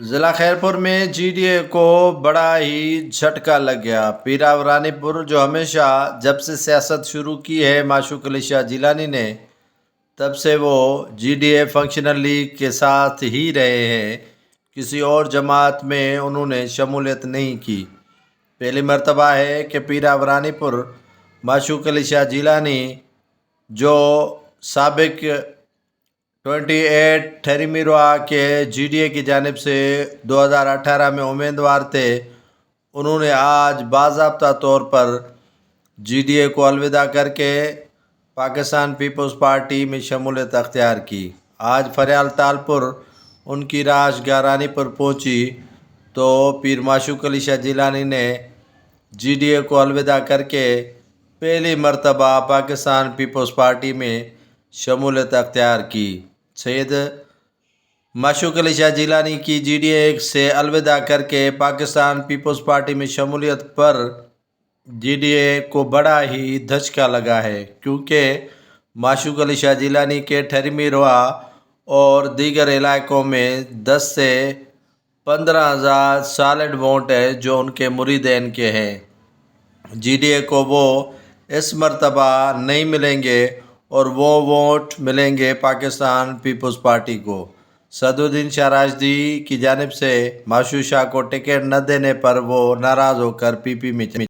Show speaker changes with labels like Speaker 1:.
Speaker 1: ضلع خیرپور میں جی ڈی اے کو بڑا ہی جھٹکا لگ گیا۔ پیراورانی پور جو ہمیشہ جب سے سیاست شروع کی ہے معشوق علی شاہ جیلانی نے، تب سے وہ G D A functional league کے ساتھ ہی رہے ہیں، کسی اور جماعت میں انہوں نے شمولیت نہیں کی۔ پہلی مرتبہ ہے کہ پیراورانی پور معشوق علی شاہ جیلانی جو سابق 28 ٹھریمیروا کے جی ڈی اے کی جانب سے 2018 میں امیدوار تھے، انہوں نے آج باضابطہ طور پر جی ڈی اے کو الوداع کر کے پاکستان پیپلز پارٹی میں شمولیت اختیار کی۔ آج فریال تالپور ان کی رہائش گاہ رانی پور پہنچی تو پیر معشوق علی شاہ جیلانی نے جی ڈی اے کو الوداع کر کے پہلی مرتبہ پاکستان پیپلز پارٹی میں شمولیت اختیار کی۔ سید معشوق علی شاہ جیلانی کی جی ڈی اے سے الوداع کر کے پاکستان پیپلز پارٹی میں شمولیت پر جی ڈی اے کو بڑا ہی دھچکا لگا ہے، کیونکہ معشوق علی شاہ جیلانی کے ٹھریمیروا اور دیگر علاقوں میں 10 سے 15,000 سالڈ ووٹ ہیں جو ان کے مریدین کے ہیں۔ جی ڈی اے کو وہ اس مرتبہ نہیں ملیں گے اور وہ ووٹ ملیں گے پاکستان پیپلز پارٹی کو۔ صدرالدین شاہ راشدی کی جانب سے معشوق شاہ کو ٹکٹ نہ دینے پر وہ ناراض ہو کر پی پی میں